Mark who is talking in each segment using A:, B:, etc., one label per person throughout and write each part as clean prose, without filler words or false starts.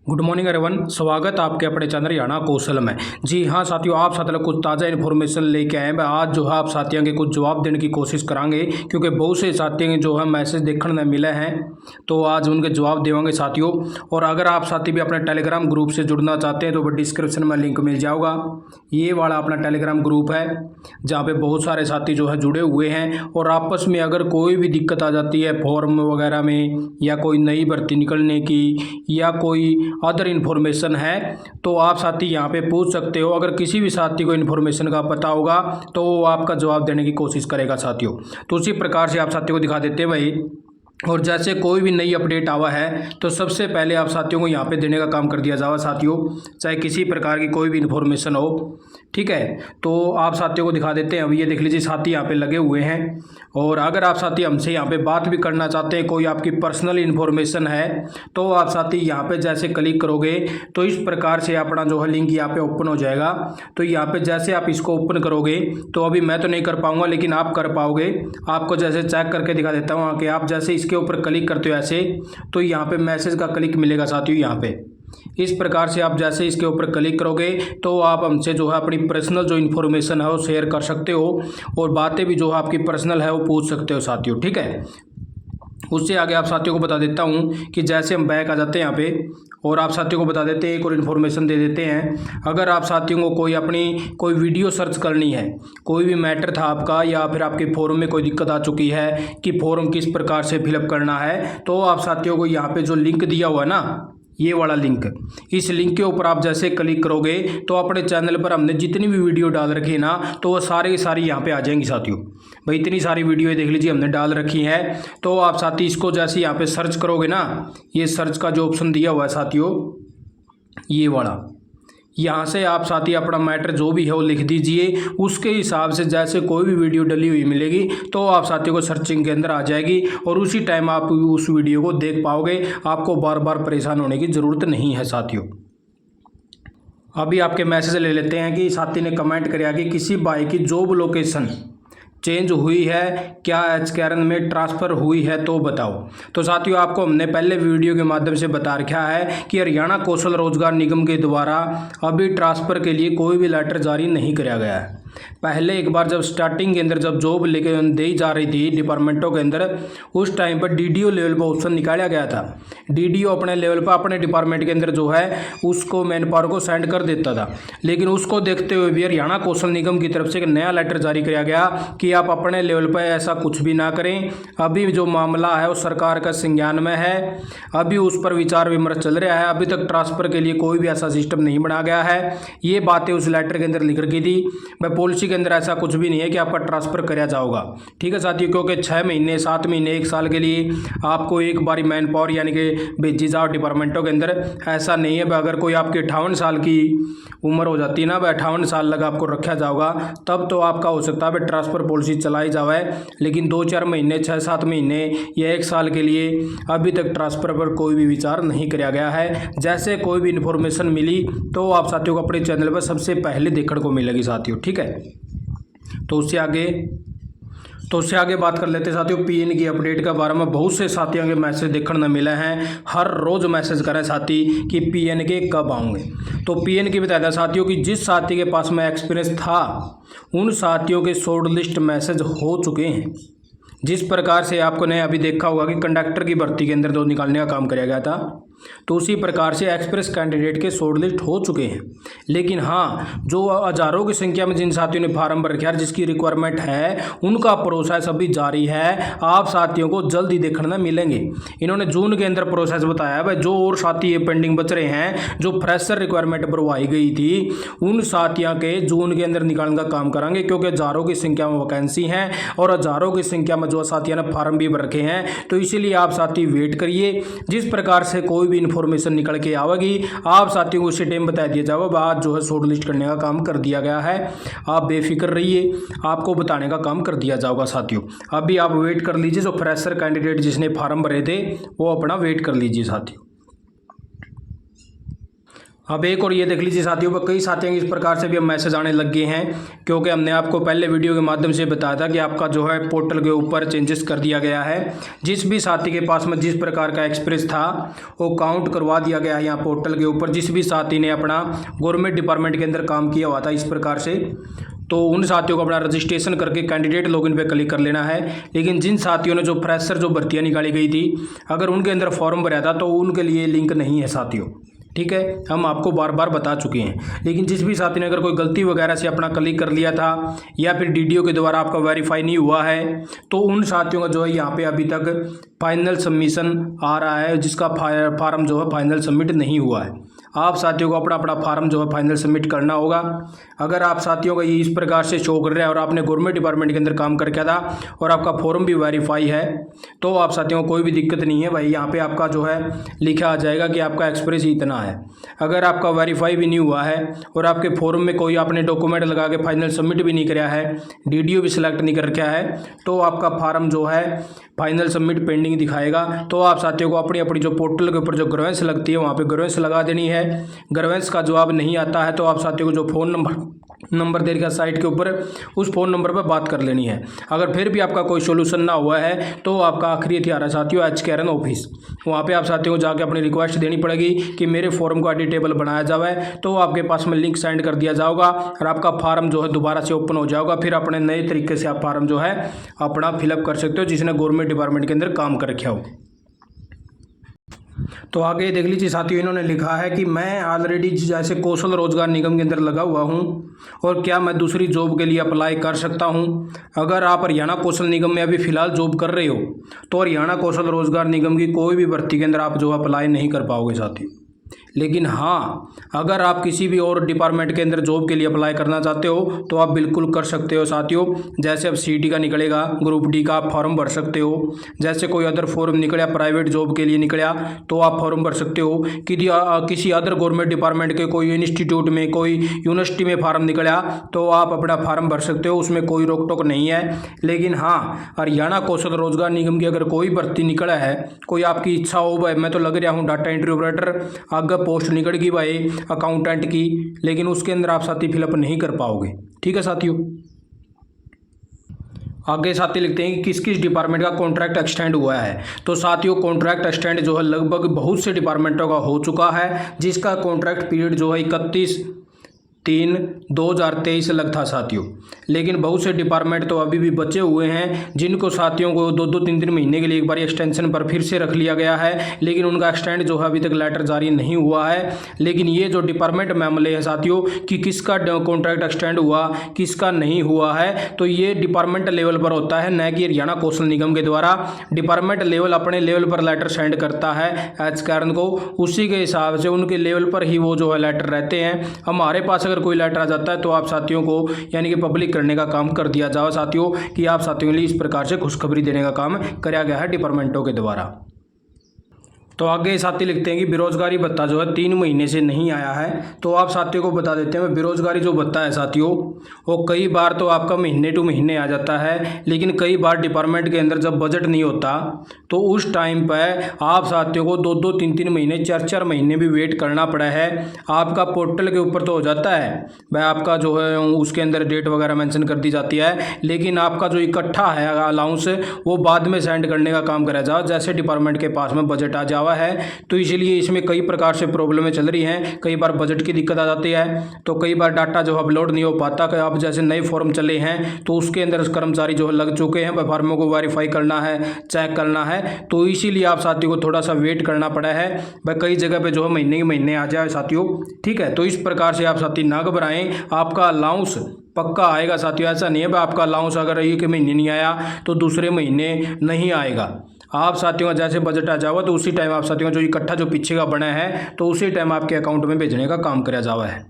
A: Good morning everyone, स्वागत आपके अपने चैनल हरियाणा कौशल में। जी हाँ साथियों, आप साथियों कुछ ताज़ा इन्फॉर्मेशन लेके आए हैं। आज जो है आप साथियों के कुछ जवाब देने की कोशिश करांगे, क्योंकि बहुत से साथियों के जो है मैसेज देखने में मिले हैं, तो आज उनके जवाब देवांगे साथियों। और अगर आप साथी भी अपने टेलीग्राम ग्रुप से जुड़ना चाहते हैं तो डिस्क्रिप्शन में लिंक मिल जाएगा। ये वाला अपना टेलीग्राम ग्रुप है जहाँ पे बहुत सारे साथी जो है जुड़े हुए हैं। और आपस में अगर कोई भी दिक्कत आ जाती है फॉर्म वगैरह में, या कोई नई भर्ती निकलने की, या कोई अदर इन्फॉर्मेशन है, तो आप साथी यहाँ पे पूछ सकते हो। अगर किसी भी साथी को इन्फॉर्मेशन का पता होगा तो वो आपका जवाब देने की कोशिश करेगा साथियों। तो उसी प्रकार से आप साथियों को दिखा देते हैं भाई। और जैसे कोई भी नई अपडेट आवा है तो सबसे पहले आप साथियों को यहाँ पे देने का काम कर दिया जावा साथियों, चाहे किसी प्रकार की कोई भी इन्फॉर्मेशन हो, ठीक है। तो आप साथियों को दिखा देते हैं। अभी ये देख लीजिए साथी यहाँ पे लगे हुए हैं। और अगर आप साथी हमसे यहाँ पे बात भी करना चाहते हैं, कोई आपकी पर्सनल इन्फॉर्मेशन है, तो आप साथी यहाँ पे जैसे क्लिक करोगे तो इस प्रकार से अपना जो है लिंक यहाँ पे ओपन हो जाएगा। तो यहाँ पे जैसे आप इसको ओपन करोगे, तो अभी मैं तो नहीं कर पाऊँगा लेकिन आप कर पाओगे। आपको जैसे चेक करके दिखा देता हूँ कि आप जैसे इसके ऊपर क्लिक करते हो ऐसे, तो यहाँ पे मैसेज का क्लिक मिलेगा साथियों। यहाँ पे इस प्रकार से आप जैसे इसके ऊपर क्लिक करोगे तो आप हमसे जो है अपनी पर्सनल जो इन्फॉर्मेशन है वो शेयर कर सकते हो, और बातें भी जो है आपकी पर्सनल है वो पूछ सकते हो साथियों, ठीक है। उससे आगे आप साथियों को बता देता हूँ कि जैसे हम बैक आ जाते हैं यहाँ पे, और आप साथियों को बता देते हैं, एक और इन्फॉर्मेशन दे देते हैं। अगर आप साथियों को कोई वीडियो सर्च करनी है, कोई भी मैटर था आपका, या फिर आपके फॉर्म में कोई दिक्कत आ चुकी है कि फॉर्म किस प्रकार से फिलअप करना है, तो आप साथियों को यहाँ पे जो लिंक दिया हुआ है ना, ये वाला लिंक, इस लिंक के ऊपर आप जैसे क्लिक करोगे तो अपने चैनल पर हमने जितनी भी वीडियो डाल रखी है ना, तो वो सारी की सारी यहाँ पे आ जाएंगी साथियों। भाई इतनी सारी वीडियो देख लीजिए हमने डाल रखी है। तो आप साथी इसको जैसे यहाँ पे सर्च करोगे ना, ये सर्च का जो ऑप्शन दिया हुआ है साथियों, ये वाला, यहाँ से आप साथी अपना मैटर जो भी है वो लिख दीजिए। उसके हिसाब से जैसे कोई भी वीडियो डली हुई मिलेगी तो आप साथियों को सर्चिंग के अंदर आ जाएगी, और उसी टाइम आप उस वीडियो को देख पाओगे। आपको बार बार परेशान होने की ज़रूरत नहीं है साथियों। अभी आपके मैसेज ले लेते हैं कि साथी ने कमेंट किया कि किसी भाई की जॉब लोकेशन चेंज हुई है क्या, एचकेआरएन में ट्रांसफ़र हुई है तो बताओ। तो साथियों आपको हमने पहले वीडियो के माध्यम से बता रखा है कि हरियाणा कौशल रोजगार निगम के द्वारा अभी ट्रांसफ़र के लिए कोई भी लेटर जारी नहीं किया गया है। पहले एक बार जब स्टार्टिंग के अंदर जब जॉब लेके दी जा रही थी डिपार्टमेंटों के अंदर, उस टाइम पर डीडीओ लेवल पर ऑप्शन निकाला गया था। डीडीओ अपने लेवल पर अपने डिपार्टमेंट के अंदर जो है उसको मैन पावर को सेंड कर देता था। लेकिन उसको देखते हुए भी हरियाणा कौशल निगम की तरफ से एक नया लेटर जारी किया गया कि आप अपने लेवल पर ऐसा कुछ भी ना करें। अभी जो मामला है वो सरकार का संज्ञान में है, अभी उस पर विचार विमर्श चल रहा है। अभी तक ट्रांसफ़र के लिए कोई भी ऐसा सिस्टम नहीं बनाया गया है। ये बातें उस लेटर के अंदर लिख रखी थी। पॉलिसी के अंदर ऐसा कुछ भी नहीं है कि आपका ट्रांसफ़र कराया जाएगा, ठीक है साथियों। क्योंकि 6 महीने 7 महीने 1 साल के लिए आपको एक बारी मैन पावर यानी कि भेजी जाओ डिपार्टमेंटों के अंदर, ऐसा नहीं है। अगर कोई आपकी 58 साल की उम्र हो जाती है ना, 58 साल लगा आपको रखा जाएगा, तब तो आपका हो सकता है ट्रांसफ़र पॉलिसी चलाई जाए। लेकिन 2-4 महीने 6-7 महीने या 1 साल के लिए अभी तक ट्रांसफ़र पर कोई भी विचार नहीं किया गया है। जैसे कोई भी इन्फॉर्मेशन मिली तो आप साथियों को अपने चैनल पर सबसे पहले देखने को मिलेगी साथियों, ठीक है। तो उससे आगे बात कर लेते हैं साथियों पीएन की अपडेट के बारे में। बहुत से साथियों के मैसेज देखने में मिले हैं, हर रोज़ मैसेज करें साथी कि पीएन के कब आएंगे। तो पीएन की बता दें साथियों कि जिस साथी के पास में एक्सपीरियंस था उन साथियों के शॉर्ट लिस्ट मैसेज हो चुके हैं। जिस प्रकार से आपको ने अभी देखा होगा कि कंडक्टर की भर्ती के अंदर जो निकालने का काम किया गया था, तो उसी प्रकार से एक्सप्रेस कैंडिडेट के शॉर्ट लिस्ट हो चुके हैं। लेकिन हाँ, जो हज़ारों की संख्या में जिन साथियों ने फार्म भर रखा है जिसकी रिक्वायरमेंट है, उनका प्रोसेस अभी जारी है। आप साथियों को जल्द ही देखने में मिलेंगे। इन्होंने जून के अंदर प्रोसेस बताया भाई। जो और साथी ये पेंडिंग बच रहे हैं, जो फ्रेशर रिक्वायरमेंट भरवाई गई थी, उन साथियों के जून के अंदर निकालने का काम करेंगे। क्योंकि हज़ारों की संख्या में वैकेंसी हैं और हज़ारों की संख्या में जो साथियों ने फार्म भी भर रखे हैं, तो इसीलिए आप साथी वेट करिए। जिस प्रकार से कोई भी इन्फॉर्मेशन निकल के आवेगी आप साथियों को उसी टाइम बता दिया जाएगा। बाद जो है शॉर्ट लिस्ट करने का काम कर दिया गया है, आप बेफिक्र रहिए, आपको बताने का काम कर दिया जाएगा साथियों। अभी आप वेट कर लीजिए। जो फ्रेशर कैंडिडेट जिसने फार्म भरे थे वो अपना वेट कर लीजिए साथियों। अब एक और ये देख लीजिए साथियों, पर कई साथियों इस प्रकार से भी अब मैसेज आने लग गए हैं, क्योंकि हमने आपको पहले वीडियो के माध्यम से बताया था कि आपका जो है पोर्टल के ऊपर चेंजेस कर दिया गया है। जिस भी साथी के पास में जिस प्रकार का एक्सप्रेस था वो काउंट करवा दिया गया है यहाँ पोर्टल के ऊपर। जिस भी साथी ने अपना गवर्नमेंट डिपार्टमेंट के अंदर काम किया हुआ था इस प्रकार से, तो उन साथियों को अपना रजिस्ट्रेशन करके कैंडिडेट लॉगिन पे क्लिक कर लेना है। लेकिन जिन साथियों ने जो फ्रेशर जो भर्तियाँ निकाली गई थी, अगर उनके अंदर फॉर्म भरा था तो उनके लिए लिंक नहीं है साथियों, ठीक है, हम आपको बार बार बता चुके हैं। लेकिन जिस भी साथी ने अगर कोई गलती वगैरह से अपना क्लिक कर लिया था या फिर डीडीओ के द्वारा आपका वेरीफाई नहीं हुआ है, तो उन साथियों का जो है यहाँ पे अभी तक फाइनल सबमिशन आ रहा है, जिसका फार्म जो है फाइनल सबमिट नहीं हुआ है। आप साथियों को अपना अपना फार्म जो है फाइनल सबमिट करना होगा। अगर आप साथियों का ये इस प्रकार से शो कर रहा है और आपने गवर्नमेंट डिपार्टमेंट के अंदर काम करके था और आपका फॉर्म भी वेरीफाई है, तो आप साथियों को कोई भी दिक्कत नहीं है भाई। यहाँ पे आपका जो है लिखा आ जाएगा कि आपका एक्सप्रेस इतना है। अगर आपका वेरीफाई भी नहीं हुआ है और आपके फॉर्म में कोई आपने डॉक्यूमेंट लगा के फाइनल सबमिट भी नहीं कराया है, डीडीओ भी सिलेक्ट नहीं कर रखा है, तो आपका फार्म जो है फाइनल सबमिट पेंडिंग दिखाएगा। तो आप साथियों को अपनी अपनी जो पोर्टल के ऊपर जो ग्रेवेंस लगती है वहाँ पे ग्रेवेंस लगा देनी है। ग्रेवेंस का जवाब नहीं आता है तो आप साथियों को जो फ़ोन नंबर दे रखा साइट के ऊपर, उस फ़ोन नंबर पर बात कर लेनी है। अगर फिर भी आपका कोई सोल्यूशन ना हुआ है तो आपका आखिरी हथियार है साथियों HKRN ऑफिस। वहाँ पे आप साथियों को जाके अपनी रिक्वेस्ट देनी पड़ेगी कि मेरे फॉर्म का एडिटेबल बनाया जाए, तो आपके पास में लिंक सेंड कर दिया जाएगा और आपका फार्म जो है दोबारा से ओपन हो जाएगा। फिर अपने नए तरीके से आप फार्म जो है अपना फिलअप कर सकते हो, जिसने गवर्नमेंट डिपार्टमेंट के अंदर काम कर रखा हो। तो आगे देख लीजिए साथियों, इन्होंने लिखा है कि मैं ऑलरेडी जैसे कौशल रोजगार निगम के अंदर लगा हुआ हूं और क्या मैं दूसरी जॉब के लिए अप्लाई कर सकता हूं। अगर आप हरियाणा कौशल निगम में अभी फ़िलहाल जॉब कर रहे हो तो हरियाणा कौशल रोजगार निगम की कोई भी भर्ती के अंदर आप जो अप्लाई नहीं कर पाओगे साथियों। लेकिन हाँ, अगर आप किसी भी और डिपार्टमेंट के अंदर जॉब के लिए अप्लाई करना चाहते हो तो आप बिल्कुल कर सकते हो साथियों। जैसे अब CT का निकलेगा, ग्रुप D का आप फॉर्म भर सकते हो। जैसे कोई अदर फॉर्म निकला प्राइवेट जॉब के लिए निकला तो आप फॉर्म भर सकते हो। कि किसी अदर गवर्नमेंट डिपार्टमेंट के कोई इंस्टीट्यूट में, कोई यूनिवर्सिटी में फार्म निकला तो आप अपना फार्म भर सकते हो, उसमें कोई रोक टोक नहीं है। लेकिन हाँ, हरियाणा कौशल रोजगार निगम की अगर कोई भर्ती निकला है, कोई आपकी इच्छा हो, भाई मैं तो लग रहा हूँ डाटा एंट्री ऑपरेटर, आगे पोस्ट निकल गई भाई अकाउंटेंट की, लेकिन उसके अंदर आप साथी फिलअप नहीं कर पाओगे, ठीक है साथियों। आगे साथी लिखते हैं कि किस किस डिपार्टमेंट का कॉन्ट्रैक्ट एक्सटेंड हुआ है। तो साथियों कॉन्ट्रैक्ट एक्सटेंड जो है लगभग बहुत से डिपार्टमेंटों का हो चुका है, जिसका कॉन्ट्रैक्ट पीरियड जो है 31/3/2023 लग था साथियों। लेकिन बहुत से डिपार्टमेंट तो अभी भी बचे हुए हैं, जिनको साथियों को 2-2 3-3 महीने के लिए एक बार एक्सटेंशन पर फिर से रख लिया गया है, लेकिन उनका एक्सटेंड जो है अभी तक लेटर जारी नहीं हुआ है। लेकिन ये जो डिपार्टमेंट मामले हैं साथियों कि किसका कॉन्ट्रैक्ट एक्सटेंड हुआ, किसका नहीं हुआ है, तो ये डिपार्टमेंट लेवल पर होता है, न कि हरियाणा कौशल निगम के द्वारा। डिपार्टमेंट लेवल अपने लेवल पर लेटर सेंड करता है HKRN को, उसी के हिसाब से उनके लेवल पर ही वो जो है लेटर रहते हैं। हमारे पास अगर कोई लेटर आ जाता है तो आप साथियों को यानी कि पब्लिक करने का काम कर दिया जाए साथियों, कि आप साथियों के लिए इस प्रकार से खुशखबरी देने का काम किया गया है डिपार्टमेंटों के द्वारा। तो आगे साथी लिखते हैं कि बेरोजगारी भत्ता जो है 3 महीने से नहीं आया है। तो आप साथियों को बता देते हैं बेरोजगारी जो भत्ता है साथियों, वो कई बार तो आपका महीने टू महीने आ जाता है, लेकिन कई बार डिपार्टमेंट के अंदर जब बजट नहीं होता तो उस टाइम पर आप साथियों को 2-2 3-3 महीने 4-4 महीने भी वेट करना पड़ा है। आपका पोर्टल के ऊपर तो हो जाता है भाई, आपका जो है उसके अंदर डेट वगैरह मेंशन कर दी जाती है, लेकिन आपका जो इकट्ठा है अलाउंस वो बाद में सेंड करने का काम करा जाओ जैसे डिपार्टमेंट के पास में बजट आ जाओ है। तो इसलिए इसमें कई प्रकार से प्रॉब्लमें चल रही हैं। कई बार बजट की दिक्कत आ जाती है, तो कई बार डाटा जो अपलोड नहीं हो पाता। कि आप जैसे नए फॉर्म चले हैं तो उसके अंदर कर्मचारी जो लग चुके हैं, फॉर्मों को वेरीफाई करना है, चेक करना है, तो इसीलिए आप साथियों को थोड़ा सा वेट करना पड़ा है भाई। कई जगह पे जो है महीने के महीने आ जाए साथियों, ठीक है। तो इस प्रकार से आप साथी ना घबराएं, आपका अलाउंस पक्का आएगा साथियों। ऐसा नहीं है भाई आपका अलाउंस अगर एक महीने नहीं आया तो दूसरे महीने नहीं आएगा। आप साथियों का जैसे बजट आ जाओ तो उसी टाइम आप साथियों जो इकट्ठा जो पीछे का बना है तो उसी टाइम आपके अकाउंट में भेजने का काम किया जावा है।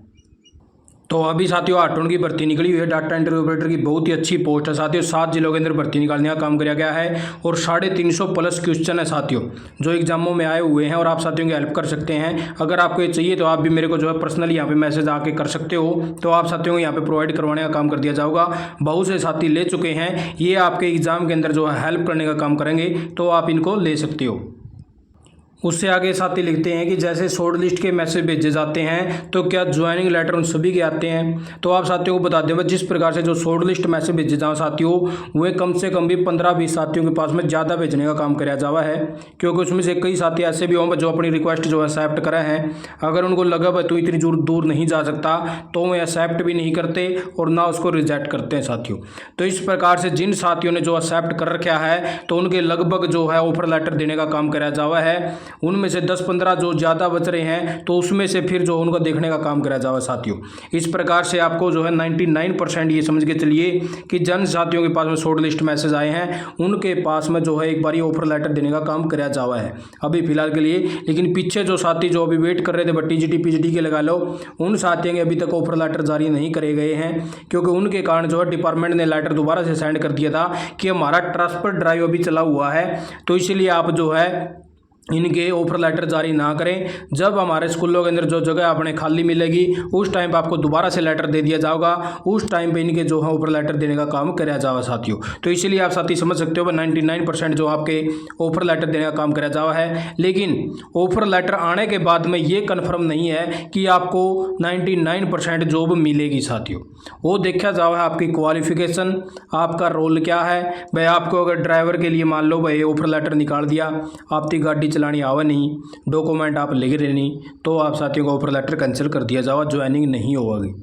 A: तो अभी साथियों 8 की भर्ती निकली हुई है, डाटा एंट्री ऑपरेटर की बहुत ही अच्छी पोस्ट है साथियों। 7 जिलों के अंदर भर्ती निकालने का काम किया गया है और 350 प्लस क्वेश्चन है साथियों जो एग्जामों में आए हुए हैं, और आप साथियों की हेल्प कर सकते हैं। अगर आपको ये चाहिए तो आप भी मेरे को जो है पर्सनली यहाँ पे मैसेज आके कर सकते हो, तो आप साथियों को यहाँ पे प्रोवाइड करवाने का काम कर दिया जाएगा। बहुत से साथी ले चुके हैं, ये आपके एग्जाम के अंदर जो है हेल्प करने का काम करेंगे, तो आप इनको ले सकते हो। उससे आगे साथी लिखते हैं कि जैसे शॉर्ट लिस्ट के मैसेज भेजे जाते हैं तो क्या ज्वाइनिंग लेटर उन सभी के आते हैं। तो आप साथियों को बता दें जिस प्रकार से जो शॉर्ट लिस्ट मैसेज भेजे जाओ साथियों, वे कम से कम भी 15-20 साथियों के पास में ज़्यादा भेजने का काम कराया जावा है, क्योंकि उसमें से कई साथी ऐसे भी होंगे जो अपनी रिक्वेस्ट जो एक्सेप्ट करे हैं। अगर उनको लगा भाई तू इतनी दूर नहीं जा सकता तो वे एक्सेप्ट भी नहीं करते और ना उसको रिजेक्ट करते हैं साथियों। तो इस प्रकार से जिन साथियों ने जो एक्सेप्ट कर रखा है तो उनके लगभग जो है ऑफर लेटर देने का काम कराया जावा है। उनमें से 10-15 जो ज़्यादा बच रहे हैं तो उसमें से फिर जो उनको देखने का काम कराया जावा साथियों। इस प्रकार से आपको जो है 99% ये समझ के चलिए कि जिन साथियों के पास में शॉर्ट लिस्ट मैसेज आए हैं उनके पास में जो है एक बारी ऑफर लेटर देने का काम कराया जावा है अभी फिलहाल के लिए। लेकिन पीछे जो साथी जो अभी वेट कर रहे थे टीजीटी पीजीटी के लगा लो, उन साथियों के अभी तक ऑफर लेटर जारी नहीं करे गए हैं, क्योंकि उनके कारण जो है डिपार्टमेंट ने लेटर दोबारा से सेंड कर दिया था कि हमारा ट्रांसफर ड्राइव अभी चला हुआ है, तो इसलिए आप जो है इनके ऑफर लेटर जारी ना करें। जब हमारे स्कूलों के अंदर जो जगह आपने खाली मिलेगी उस टाइम पे आपको दोबारा से लेटर दे दिया जाएगा, उस टाइम पे इनके जो है ऑफर लेटर देने का काम कराया जाएगा साथियों। तो इसीलिए आप साथी समझ सकते हो 99% जो आपके ऑफर लेटर देने का काम कराया जावा है। लेकिन ऑफर लेटर आने के बाद में ये कन्फर्म नहीं है कि आपको 99% जॉब मिलेगी साथियों। वो देखा जावा है आपकी क्वालिफिकेशन, आपका रोल क्या है। भाई आपको अगर ड्राइवर के लिए मान लो भाई ऑफर लेटर निकाल दिया, आपकी गाड़ी चलानी आवा नहीं, डॉक्यूमेंट आप लिख रहे नहीं, तो आप साथियों को ऑफर लेटर कैंसिल कर दिया जाओ, ज्वाइनिंग नहीं होगी।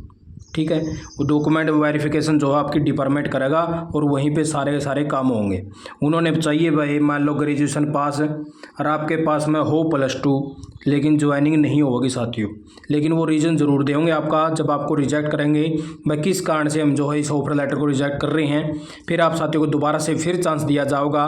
A: ठीक है, वो डॉक्यूमेंट वेरिफिकेशन जो है आपकी डिपार्टमेंट करेगा और वहीं पे सारे काम होंगे। उन्होंने चाहिए भाई मान लो ग्रेजुएशन पास और आपके पास में हो +2, लेकिन ज्वाइनिंग नहीं होगी साथियों। लेकिन वो रीज़न ज़रूर देंगे आपका जब आपको रिजेक्ट करेंगे भाई किस कारण से हम जो है इस ऑफर लेटर को रिजेक्ट कर रहे हैं। फिर आप साथियों को दोबारा से फिर चांस दिया जाएगा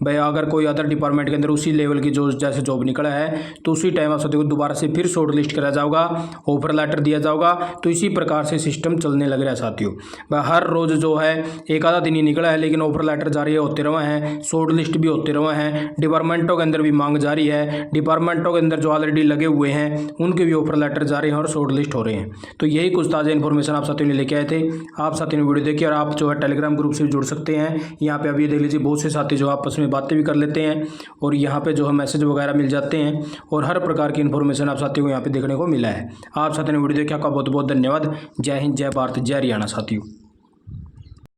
A: भाई अगर कोई अदर डिपार्टमेंट के अंदर उसी लेवल की जो जैसे जॉब निकला है तो उसी टाइम आप साथियों को दोबारा से फिर शॉर्ट लिस्ट करा जाएगा, ऑफर लेटर दिया जाएगा। तो इसी प्रकार से सिस्टम चलने लग रहा है साथियों। भाई हर रोज़ जो है एक आधा दिन ही निकला है लेकिन ऑफर लेटर जारी होते रहे हैं, शॉर्ट लिस्ट भी होते रहे हैं, डिपार्टमेंटों के अंदर भी मांग जारी है, डिपार्टमेंटों के अंदर जो ऑलरेडी लगे हुए हैं उनके भी ऑफर लेटर जारी हैं और शॉर्ट लिस्ट हो रहे हैं। तो यही कुछ ताज़ा इन्फॉर्मेशन आप साथियों ने लेके आए थे। आप साथियों ने वीडियो देखी और आप जो है टेलीग्राम ग्रुप से भी जुड़ सकते हैं। यहाँ पे अभी देख लीजिए बहुत से साथी जो आपस में बातें भी कर लेते हैं और यहाँ पे जो है मैसेज वगैरह मिल जाते हैं और हर प्रकार की इन्फॉर्मेशन आप साथियों को यहाँ पे देखने को मिला है। आप साथियों ने वीडियो देखा, आपका बहुत बहुत धन्यवाद। जय हिंद, जय भारत, जय हरियाणा साथियों।